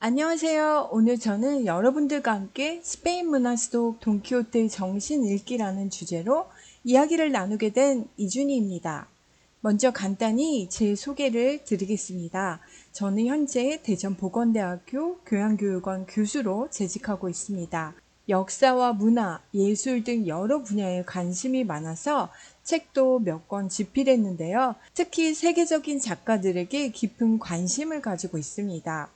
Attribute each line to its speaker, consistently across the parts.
Speaker 1: 안녕하세요. 오늘 저는 여러분들과 함께 스페인 문화 속 돈키호테의 정신 읽기라는 주제로 이야기를 나누게 된 이준희입니다. 먼저 간단히 제 소개를 드리겠습니다. 저는 현재 대전보건대학교 교양교육원 교수로 재직하고 있습니다. 역사와 문화, 예술 등 여러 분야에 관심이 많아서 책도 몇 권 집필했는데요. 특히 세계적인 작가들에게 깊은 관심을 가지고 있습니다.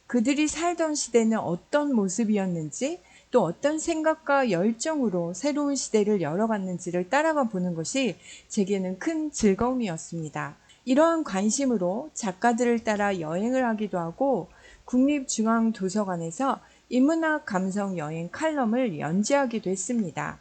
Speaker 1: 그들이 살던 시대는 어떤 모습이었는지, 또 어떤 생각과 열정으로 새로운 시대를 열어갔는지를 따라가 보는 것이 제게는 큰 즐거움이었습니다. 이러한 관심으로 작가들을 따라 여행을 하기도 하고 국립중앙도서관에서 인문학 감성 여행 칼럼을 연재하기도 했습니다.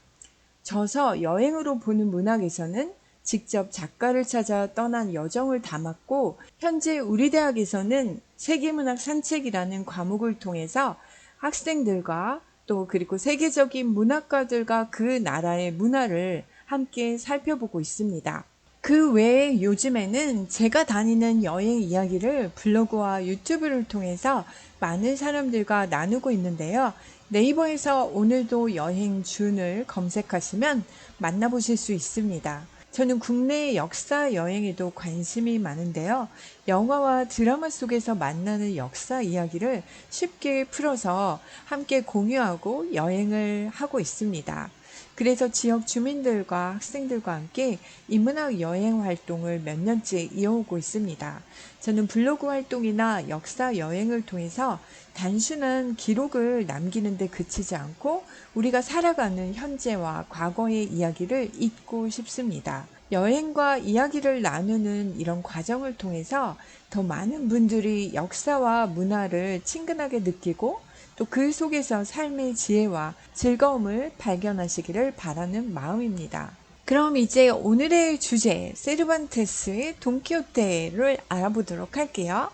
Speaker 1: 저서 여행으로 보는 문학에서는 직접 작가를 찾아 떠난 여정을 담았고, 현재 우리 대학에서는 세계문학 산책이라는 과목을 통해서 학생들과 또 그리고 세계적인 문학가들과 그 나라의 문화를 함께 살펴보고 있습니다. 그 외에 요즘에는 제가 다니는 여행 이야기를 블로그와 유튜브를 통해서 많은 사람들과 나누고 있는데요. 네이버에서 오늘도 여행 준을 검색하시면 만나보실 수 있습니다. 저는 국내 역사 여행에도 관심이 많은데요. 영화와 드라마 속에서 만나는 역사 이야기를 쉽게 풀어서 함께 공유하고 여행을 하고 있습니다. 그래서 지역 주민들과 학생들과 함께 인문학 여행 활동을 몇 년째 이어오고 있습니다. 저는 블로그 활동이나 역사 여행을 통해서 단순한 기록을 남기는 데 그치지 않고 우리가 살아가는 현재와 과거의 이야기를 잊고 싶습니다. 여행과 이야기를 나누는 이런 과정을 통해서 더 많은 분들이 역사와 문화를 친근하게 느끼고 또 그 속에서 삶의 지혜와 즐거움을 발견하시기를 바라는 마음입니다. 그럼 이제 오늘의 주제, 세르반테스의 돈키호테를 알아보도록 할게요.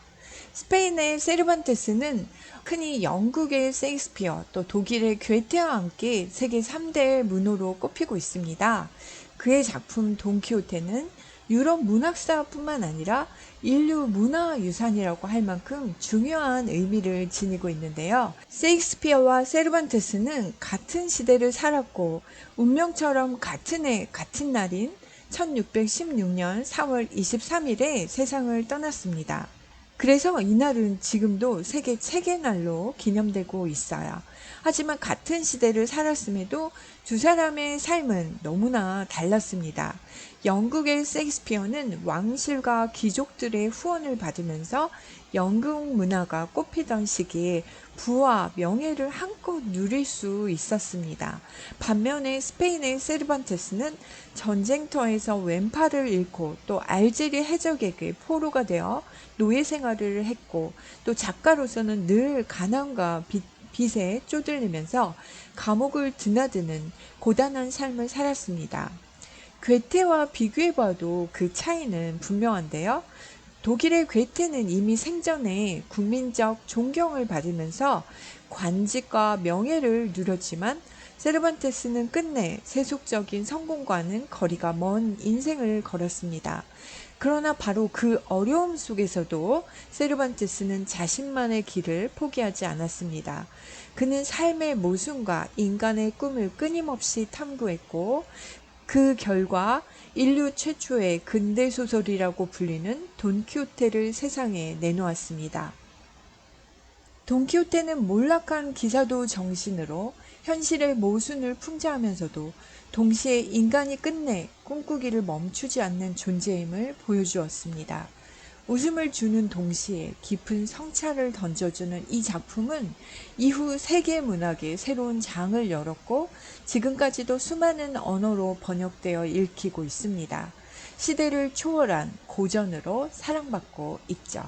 Speaker 1: 스페인의 세르반테스는 흔히 영국의 셰익스피어, 또 독일의 괴테와 함께 세계 3대 문호로 꼽히고 있습니다. 그의 작품 돈키호테는 유럽 문학사뿐만 아니라 인류 문화유산이라고 할 만큼 중요한 의미를 지니고 있는데요. 셰익스피어와 세르반테스는 같은 시대를 살았고 운명처럼 같은 해 같은 날인 1616년 4월 23일에 세상을 떠났습니다. 그래서 이날은 지금도 세계 책의 날로 기념되고 있어요. 하지만 같은 시대를 살았음에도 두 사람의 삶은 너무나 달랐습니다. 영국의 셰익스피어는 왕실과 귀족들의 후원을 받으면서 연극 문화가 꽃피던 시기에 부와 명예를 한껏 누릴 수 있었습니다. 반면에 스페인의 세르반테스는 전쟁터에서 왼팔을 잃고 또 알제리 해적에게 포로가 되어 노예 생활을 했고 또 작가로서는 늘 가난과 빚에 쪼들리면서 감옥을 드나드는 고단한 삶을 살았습니다. 괴테와 비교해봐도 그 차이는 분명한데요. 독일의 괴테는 이미 생전에 국민적 존경을 받으면서 관직과 명예를 누렸지만 세르반테스는 끝내 세속적인 성공과는 거리가 먼 인생을 걸었습니다. 그러나 바로 그 어려움 속에서도 세르반테스는 자신만의 길을 포기하지 않았습니다. 그는 삶의 모순과 인간의 꿈을 끊임없이 탐구했고 그 결과 인류 최초의 근대 소설이라고 불리는 돈키호테를 세상에 내놓았습니다. 돈키호테는 몰락한 기사도 정신으로 현실의 모순을 풍자하면서도 동시에 인간이 끝내 꿈꾸기를 멈추지 않는 존재임을 보여주었습니다. 웃음을 주는 동시에 깊은 성찰을 던져주는 이 작품은 이후 세계 문학의 새로운 장을 열었고 지금까지도 수많은 언어로 번역되어 읽히고 있습니다. 시대를 초월한 고전으로 사랑받고 있죠.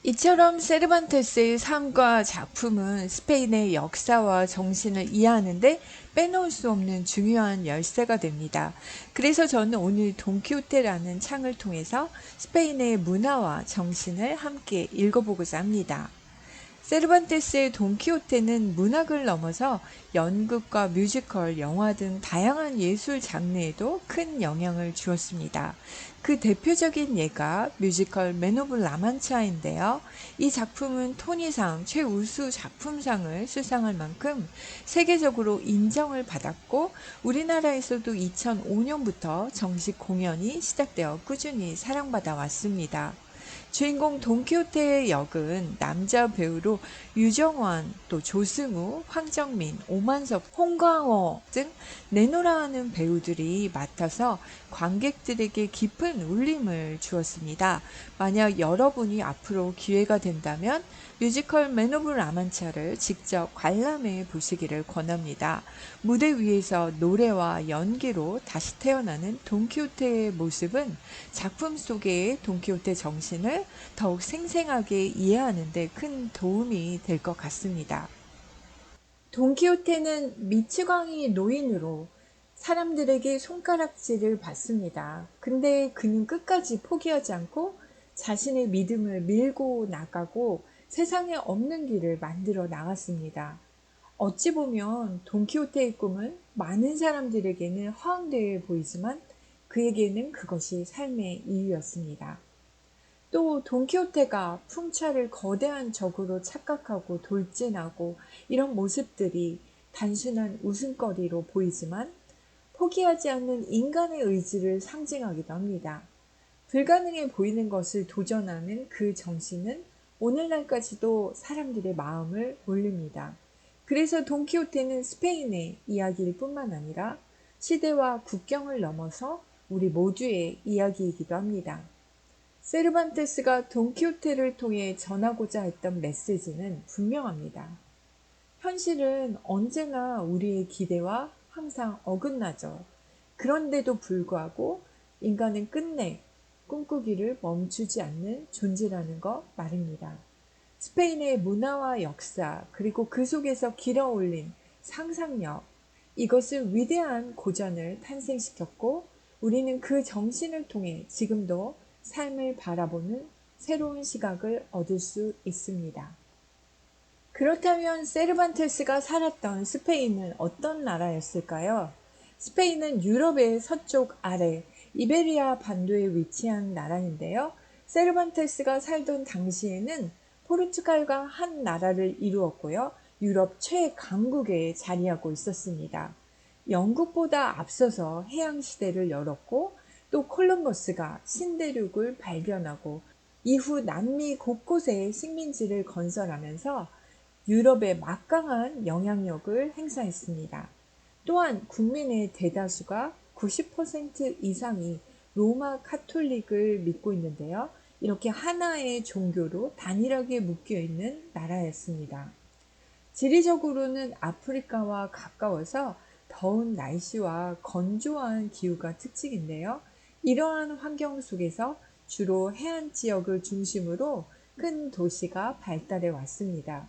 Speaker 1: 이처럼 세르반테스의 삶과 작품은 스페인의 역사와 정신을 이해하는데 빼놓을 수 없는 중요한 열쇠가 됩니다. 그래서 저는 오늘 돈키호테라는 창을 통해서 스페인의 문화와 정신을 함께 읽어보고자 합니다. 세르반테스의 돈키호테는 문학을 넘어서 연극과 뮤지컬, 영화 등 다양한 예술 장르에도 큰 영향을 주었습니다. 그 대표적인 예가 뮤지컬 맨 오브 라만차인데요. 이 작품은 토니상 최우수 작품상을 수상할 만큼 세계적으로 인정을 받았고 우리나라에서도 2005년부터 정식 공연이 시작되어 꾸준히 사랑받아 왔습니다. 주인공 돈키호테의 역은 남자 배우로 유정환, 또 조승우, 황정민, 오만석, 홍광호 등 내노라 하는 배우들이 맡아서 관객들에게 깊은 울림을 주었습니다. 만약 여러분이 앞으로 기회가 된다면 뮤지컬 맨 오브 라만차를 직접 관람해 보시기를 권합니다. 무대 위에서 노래와 연기로 다시 태어나는 돈키호테의 모습은 작품 속의 돈키호테 정신을 더욱 생생하게 이해하는 데 큰 도움이 될 것 같습니다. 돈키호테는 미치광이 노인으로 사람들에게 손가락질을 받습니다. 근데 그는 끝까지 포기하지 않고 자신의 믿음을 밀고 나가고 세상에 없는 길을 만들어 나갔습니다. 어찌 보면 돈키호테의 꿈은 많은 사람들에게는 허황되어 보이지만 그에게는 그것이 삶의 이유였습니다. 또 돈키호테가 풍차를 거대한 적으로 착각하고 돌진하고 이런 모습들이 단순한 웃음거리로 보이지만 포기하지 않는 인간의 의지를 상징하기도 합니다. 불가능해 보이는 것을 도전하는 그 정신은 오늘날까지도 사람들의 마음을 울립니다. 그래서 돈키호테는 스페인의 이야기일 뿐만 아니라 시대와 국경을 넘어서 우리 모두의 이야기이기도 합니다. 세르반테스가 돈키호테를 통해 전하고자 했던 메시지는 분명합니다. 현실은 언제나 우리의 기대와 항상 어긋나죠. 그런데도 불구하고 인간은 끝내 꿈꾸기를 멈추지 않는 존재라는 것 말입니다. 스페인의 문화와 역사, 그리고 그 속에서 길어올린 상상력, 이것을 위대한 고전을 탄생시켰고, 우리는 그 정신을 통해 지금도 삶을 바라보는 새로운 시각을 얻을 수 있습니다. 그렇다면 세르반테스가 살았던 스페인은 어떤 나라였을까요? 스페인은 유럽의 서쪽 아래 이베리아 반도에 위치한 나라인데요. 세르반테스가 살던 당시에는 포르투갈과 한 나라를 이루었고요. 유럽 최강국에 자리하고 있었습니다. 영국보다 앞서서 해양시대를 열었고 또 콜럼버스가 신대륙을 발견하고 이후 남미 곳곳에 식민지를 건설하면서 유럽에 막강한 영향력을 행사했습니다. 또한 국민의 대다수가 90% 이상이 로마 카톨릭을 믿고 있는데요. 이렇게 하나의 종교로 단일하게 묶여 있는 나라였습니다. 지리적으로는 아프리카와 가까워서 더운 날씨와 건조한 기후가 특징인데요. 이러한 환경 속에서 주로 해안 지역을 중심으로 큰 도시가 발달해 왔습니다.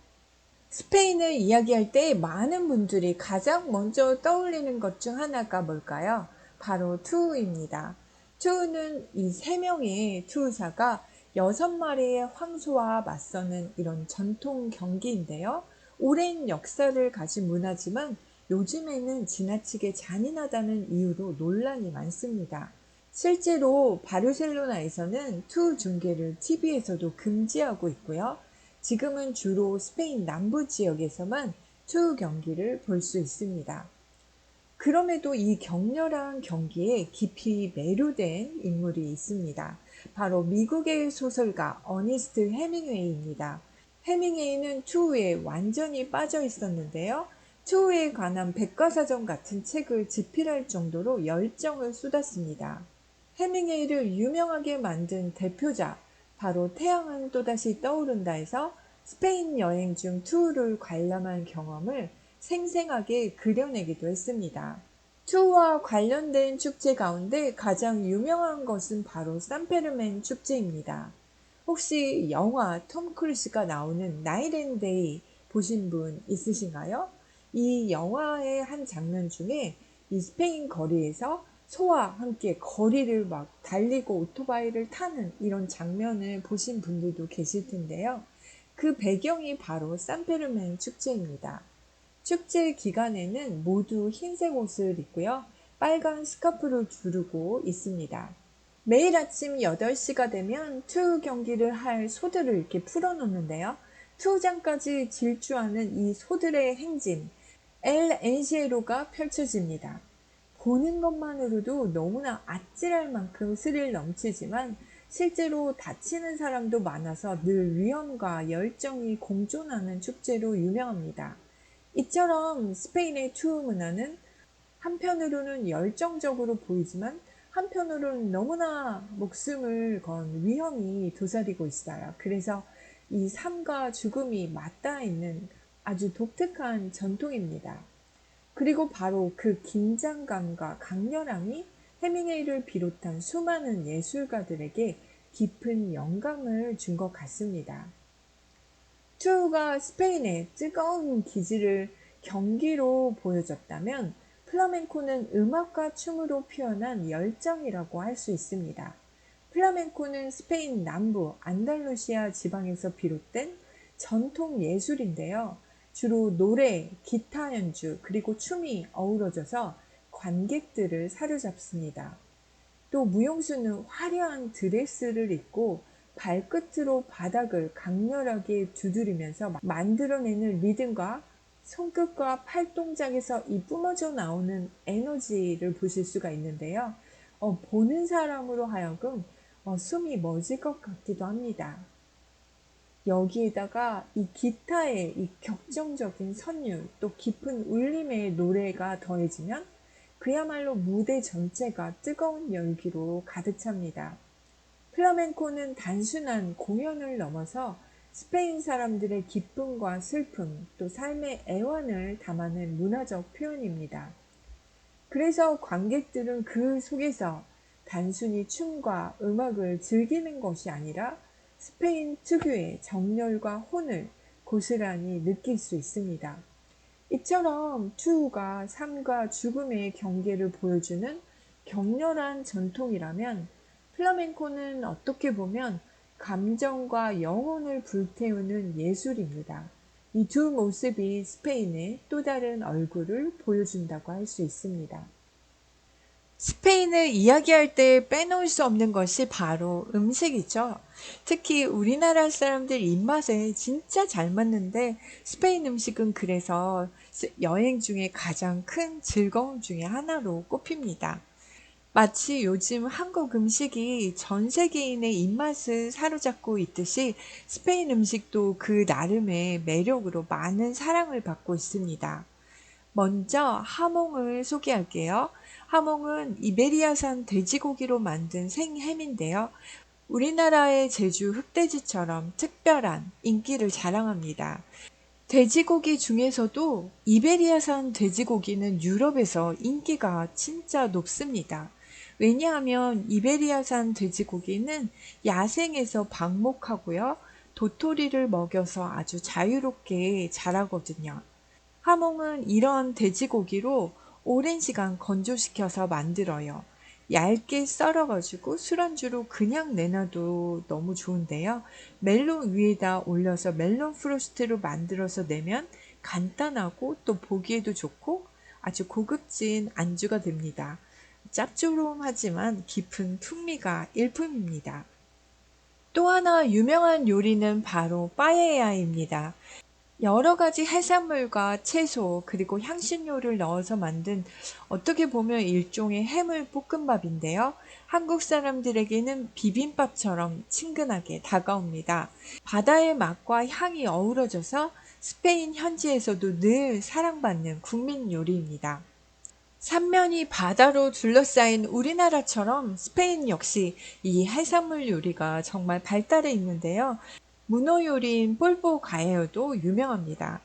Speaker 1: 스페인을 이야기할 때 많은 분들이 가장 먼저 떠올리는 것 중 하나가 뭘까요? 바로 투우입니다. 투우는 이 세 명의 투우사가 6마리의 황소와 맞서는 이런 전통 경기인데요. 오랜 역사를 가진 문화지만 요즘에는 지나치게 잔인하다는 이유로 논란이 많습니다. 실제로 바르셀로나에서는 투우 중계를 TV에서도 금지하고 있고요. 지금은 주로 스페인 남부 지역에서만 투우 경기를 볼 수 있습니다. 그럼에도 이 격렬한 경기에 깊이 매료된 인물이 있습니다. 바로 미국의 소설가 어니스트 해밍웨이입니다. 해밍웨이는 투우에 완전히 빠져 있었는데요. 투우에 관한 백과사전 같은 책을 집필할 정도로 열정을 쏟았습니다. 해밍웨이를 유명하게 만든 대표작, 바로 태양은 또다시 떠오른다에서 스페인 여행 중 투우를 관람한 경험을 생생하게 그려내기도 했습니다. 투우와 관련된 축제 가운데 가장 유명한 것은 바로 산페르멘 축제입니다. 혹시 영화 톰 크루즈가 나오는 나잇 앤 데이 보신 분 있으신가요? 이 영화의 한 장면 중에 이 스페인 거리에서 소와 함께 거리를 달리고 오토바이를 타는 이런 장면을 보신 분들도 계실 텐데요. 그 배경이 바로 산페르멘 축제입니다. 축제 기간에는 모두 흰색 옷을 입고요. 빨간 스카프를 두르고 있습니다. 매일 아침 8시가 되면 투 경기를 할 소들을 이렇게 풀어놓는데요. 투장까지 질주하는 이 소들의 행진, 엘 엔시에로가 펼쳐집니다. 보는 것만으로도 너무나 아찔할 만큼 스릴 넘치지만 실제로 다치는 사람도 많아서 늘 위험과 열정이 공존하는 축제로 유명합니다. 이처럼 스페인의 투 문화는 한편으로는 열정적으로 보이지만 한편으로는 너무나 목숨을 건 위험이 도사리고 있어요. 그래서 이 삶과 죽음이 맞닿아 있는 아주 독특한 전통입니다. 그리고 바로 그 긴장감과 강렬함이 해밍웨이를 비롯한 수많은 예술가들에게 깊은 영감을 준 것 같습니다. 투가 스페인의 뜨거운 기질을 경기로 보여줬다면 플라멩코는 음악과 춤으로 표현한 열정이라고 할 수 있습니다. 플라멩코는 스페인 남부 안달루시아 지방에서 비롯된 전통 예술인데요. 주로 노래, 기타 연주, 그리고 춤이 어우러져서 관객들을 사로잡습니다. 또 무용수는 화려한 드레스를 입고 발끝으로 바닥을 강렬하게 두드리면서 만들어내는 리듬과 손끝과 팔 동작에서 이 뿜어져 나오는 에너지를 보실 수가 있는데요. 보는 사람으로 하여금 숨이 멎을 것 같기도 합니다. 여기에다가 이 기타의 이 격정적인 선율, 또 깊은 울림의 노래가 더해지면 그야말로 무대 전체가 뜨거운 열기로 가득 찹니다. 플라멩코는 단순한 공연을 넘어서 스페인 사람들의 기쁨과 슬픔, 또 삶의 애환을 담아낸 문화적 표현입니다. 그래서 관객들은 그 속에서 단순히 춤과 음악을 즐기는 것이 아니라 스페인 특유의 정열과 혼을 고스란히 느낄 수 있습니다. 이처럼 투가 삶과 죽음의 경계를 보여주는 격렬한 전통이라면 플라멩코는 어떻게 보면 감정과 영혼을 불태우는 예술입니다. 이 두 모습이 스페인의 또 다른 얼굴을 보여준다고 할 수 있습니다. 스페인을 이야기할 때 빼놓을 수 없는 것이 바로 음식이죠. 특히 우리나라 사람들 입맛에 진짜 잘 맞는데 스페인 음식은 그래서 여행 중에 가장 큰 즐거움 중에 하나로 꼽힙니다. 마치 요즘 한국 음식이 전 세계인의 입맛을 사로잡고 있듯이 스페인 음식도 그 나름의 매력으로 많은 사랑을 받고 있습니다. 먼저 하몽을 소개할게요. 하몽은 이베리아산 돼지고기로 만든 생햄인데요. 우리나라의 제주 흑돼지처럼 특별한 인기를 자랑합니다. 돼지고기 중에서도 이베리아산 돼지고기는 유럽에서 인기가 진짜 높습니다. 왜냐하면 이베리아산 돼지고기는 야생에서 방목하고요. 도토리를 먹여서 아주 자유롭게 자라거든요. 하몽은 이런 돼지고기로 오랜 시간 건조시켜서 만들어요. 얇게 썰어가지고 술안주로 그냥 내놔도 너무 좋은데요. 멜론 위에다 올려서 멜론 프로스트로 만들어서 내면 간단하고 또 보기에도 좋고 아주 고급진 안주가 됩니다. 짭조름하지만 깊은 풍미가 일품입니다. 또 하나 유명한 요리는 바로 빠에야입니다. 여러 가지 해산물과 채소 그리고 향신료를 넣어서 만든 어떻게 보면 일종의 해물 볶음밥인데요. 한국 사람들에게는 비빔밥처럼 친근하게 다가옵니다. 바다의 맛과 향이 어우러져서 스페인 현지에서도 늘 사랑받는 국민 요리입니다. 삼면이 바다로 둘러싸인 우리나라처럼 스페인 역시 이 해산물 요리가 정말 발달해 있는데요. 문어 요리인 폴포 가에요도 유명합니다.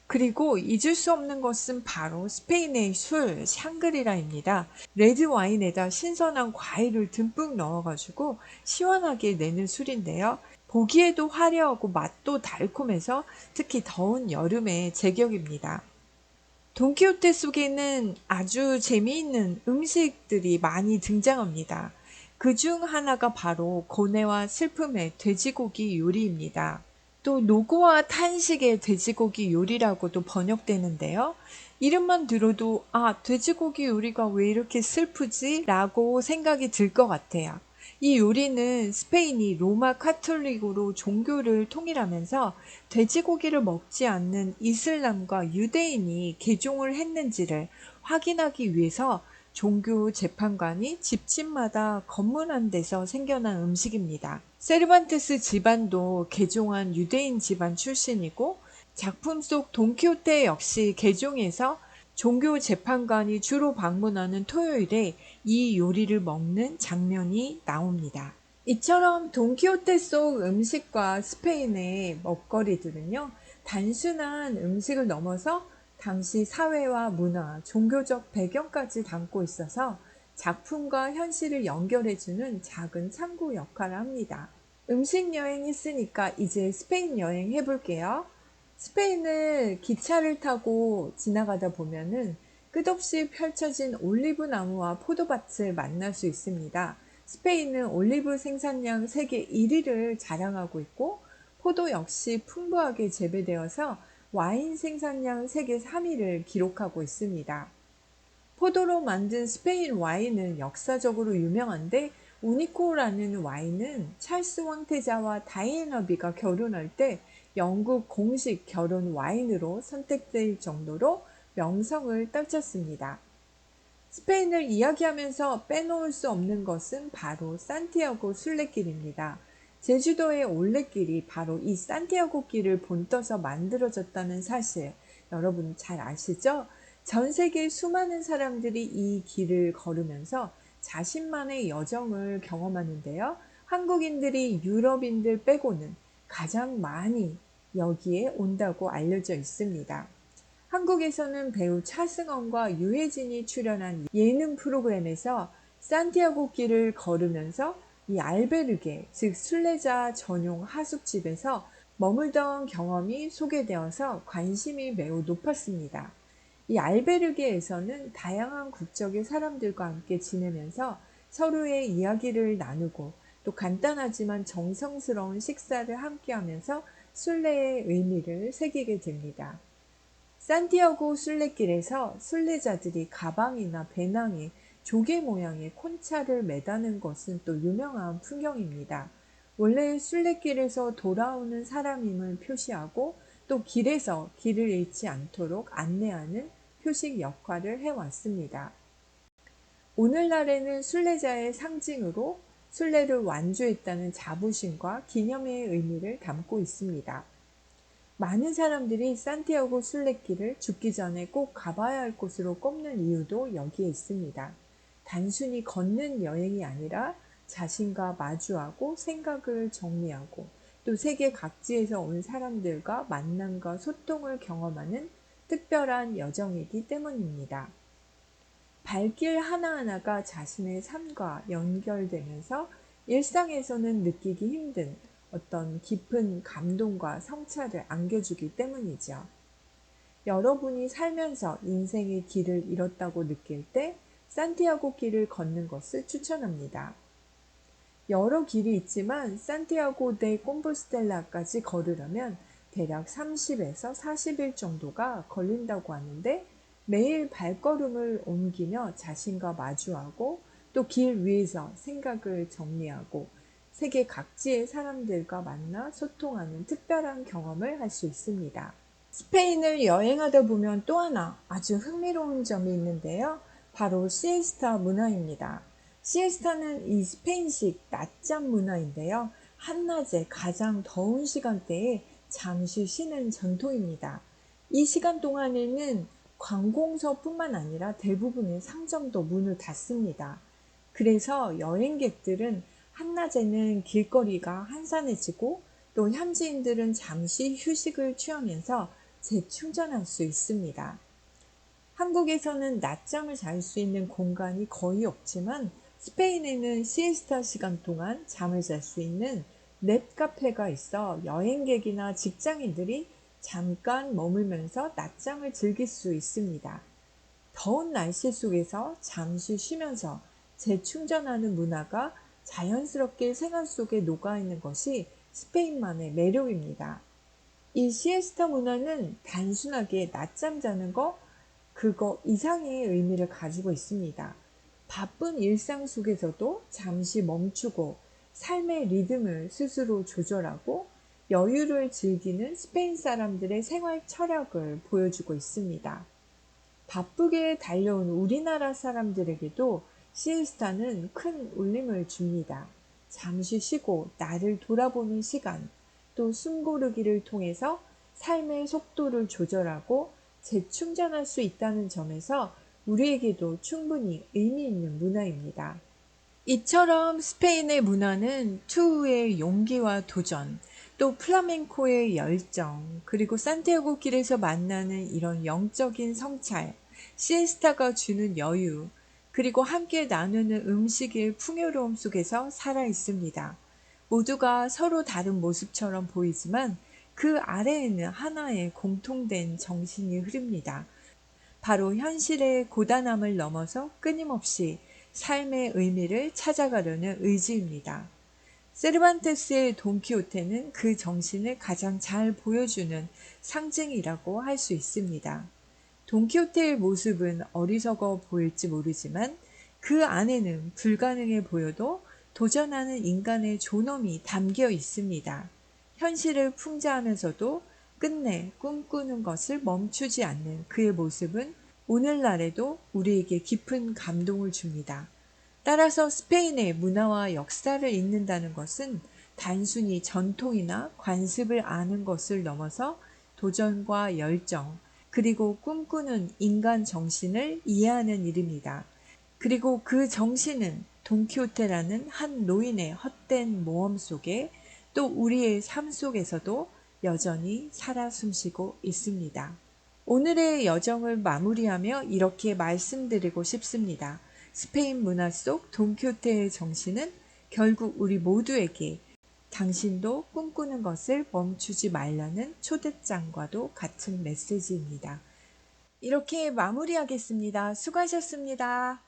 Speaker 1: 그리고 잊을 수 없는 것은 바로 스페인의 술, 샹그리라입니다. 레드 와인에다 신선한 과일을 듬뿍 넣어가지고 시원하게 내는 술인데요. 보기에도 화려하고 맛도 달콤해서 특히 더운 여름에 제격입니다. 돈키호테 속에는 아주 재미있는 음식들이 많이 등장합니다. 그 중 하나가 바로 고뇌와 슬픔의 돼지고기 요리입니다. 또 노고와 탄식의 돼지고기 요리라고도 번역되는데요. 이름만 들어도 돼지고기 요리가 왜 이렇게 슬프지? 라고 생각이 들 것 같아요. 이 요리는 스페인이 로마 카톨릭으로 종교를 통일하면서 돼지고기를 먹지 않는 이슬람과 유대인이 개종을 했는지를 확인하기 위해서 종교 재판관이 집집마다 검문한 데서 생겨난 음식입니다. 세르반테스 집안도 개종한 유대인 집안 출신이고 작품 속 돈키호테 역시 개종해서 종교 재판관이 주로 방문하는 토요일에 이 요리를 먹는 장면이 나옵니다. 이처럼 돈키호테 속 음식과 스페인의 먹거리들은요, 단순한 음식을 넘어서 당시 사회와 문화, 종교적 배경까지 담고 있어서 작품과 현실을 연결해주는 작은 참고 역할을 합니다. 음식 여행 했으니까 이제 스페인 여행 해볼게요. 스페인을 기차를 타고 지나가다 보면은 끝없이 펼쳐진 올리브 나무와 포도밭을 만날 수 있습니다. 스페인은 올리브 생산량 세계 1위를 자랑하고 있고 포도 역시 풍부하게 재배되어서 와인 생산량 세계 3위를 기록하고 있습니다. 포도로 만든 스페인 와인은 역사적으로 유명한데 우니코라는 와인은 찰스 황태자와 다이애나 비가 결혼할 때 영국 공식 결혼 와인으로 선택될 정도로 명성을 떨쳤습니다. 스페인을 이야기하면서 빼놓을 수 없는 것은 바로 산티아고 순례길입니다. 제주도의 올레길이 바로 이 산티아고 길을 본떠서 만들어졌다는 사실 여러분 잘 아시죠? 전 세계 수많은 사람들이 이 길을 걸으면서 자신만의 여정을 경험하는데요. 한국인들이 유럽인들 빼고는 가장 많이 여기에 온다고 알려져 있습니다. 한국에서는 배우 차승원과 유해진이 출연한 예능 프로그램에서 산티아고 길을 걸으면서 이 알베르게, 즉 순례자 전용 하숙집에서 머물던 경험이 소개되어서 관심이 매우 높았습니다. 이 알베르게에서는 다양한 국적의 사람들과 함께 지내면서 서로의 이야기를 나누고 또 간단하지만 정성스러운 식사를 함께 하면서 순례의 의미를 새기게 됩니다. 산티아고 순례길에서 순례자들이 가방이나 배낭에 조개 모양의 콘차를 매다는 것은 또 유명한 풍경입니다. 원래 순례길에서 돌아오는 사람임을 표시하고 또 길에서 길을 잃지 않도록 안내하는 표식 역할을 해왔습니다. 오늘날에는 순례자의 상징으로 순례를 완주했다는 자부심과 기념의 의미를 담고 있습니다. 많은 사람들이 산티아고 순례길을 죽기 전에 꼭 가봐야 할 곳으로 꼽는 이유도 여기에 있습니다. 단순히 걷는 여행이 아니라 자신과 마주하고 생각을 정리하고 또 세계 각지에서 온 사람들과 만남과 소통을 경험하는 특별한 여정이기 때문입니다. 발길 하나하나가 자신의 삶과 연결되면서 일상에서는 느끼기 힘든 어떤 깊은 감동과 성찰을 안겨주기 때문이죠. 여러분이 살면서 인생의 길을 잃었다고 느낄 때 산티아고 길을 걷는 것을 추천합니다. 여러 길이 있지만 산티아고 데 콤포스텔라까지 걸으려면 대략 30에서 40일 정도가 걸린다고 하는데 매일 발걸음을 옮기며 자신과 마주하고 또 길 위에서 생각을 정리하고 세계 각지의 사람들과 만나 소통하는 특별한 경험을 할 수 있습니다. 스페인을 여행하다 보면 또 하나 아주 흥미로운 점이 있는데요. 바로 시에스타 문화입니다. 시에스타는 이 스페인식 낮잠 문화인데요. 한낮에 가장 더운 시간대에 잠시 쉬는 전통입니다. 이 시간 동안에는 관공서뿐만 아니라 대부분의 상점도 문을 닫습니다. 그래서 여행객들은 한낮에는 길거리가 한산해지고 또 현지인들은 잠시 휴식을 취하면서 재충전할 수 있습니다. 한국에서는 낮잠을 잘 수 있는 공간이 거의 없지만 스페인에는 시에스타 시간 동안 잠을 잘 수 있는 랩 카페가 있어 여행객이나 직장인들이 잠깐 머물면서 낮잠을 즐길 수 있습니다. 더운 날씨 속에서 잠시 쉬면서 재충전하는 문화가 자연스럽게 생활 속에 녹아있는 것이 스페인만의 매력입니다. 이 시에스타 문화는 단순하게 낮잠 자는 거, 그거 이상의 의미를 가지고 있습니다. 바쁜 일상 속에서도 잠시 멈추고 삶의 리듬을 스스로 조절하고 여유를 즐기는 스페인 사람들의 생활 철학을 보여주고 있습니다. 바쁘게 달려온 우리나라 사람들에게도 시에스타는 큰 울림을 줍니다. 잠시 쉬고 나를 돌아보는 시간, 또 숨고르기를 통해서 삶의 속도를 조절하고 재충전할 수 있다는 점에서 우리에게도 충분히 의미 있는 문화입니다. 이처럼 스페인의 문화는 투우의 용기와 도전, 또 플라멩코의 열정, 그리고 산티아고 길에서 만나는 이런 영적인 성찰, 시에스타가 주는 여유, 그리고 함께 나누는 음식의 풍요로움 속에서 살아 있습니다. 모두가 서로 다른 모습처럼 보이지만 그 아래에는 하나의 공통된 정신이 흐릅니다. 바로 현실의 고단함을 넘어서 끊임없이 삶의 의미를 찾아가려는 의지입니다. 세르반테스의 돈키호테는 그 정신을 가장 잘 보여주는 상징이라고 할 수 있습니다. 돈키호테의 모습은 어리석어 보일지 모르지만 그 안에는 불가능해 보여도 도전하는 인간의 존엄이 담겨 있습니다. 현실을 풍자하면서도 끝내 꿈꾸는 것을 멈추지 않는 그의 모습은 오늘날에도 우리에게 깊은 감동을 줍니다. 따라서 스페인의 문화와 역사를 읽는다는 것은 단순히 전통이나 관습을 아는 것을 넘어서 도전과 열정, 그리고 꿈꾸는 인간 정신을 이해하는 일입니다. 그리고 그 정신은 돈키호테라는 한 노인의 헛된 모험 속에 또 우리의 삶 속에서도 여전히 살아 숨쉬고 있습니다. 오늘의 여정을 마무리하며 이렇게 말씀드리고 싶습니다. 스페인 문화 속 돈키호테의 정신은 결국 우리 모두에게 당신도 꿈꾸는 것을 멈추지 말라는 초대장과도 같은 메시지입니다. 이렇게 마무리하겠습니다. 수고하셨습니다.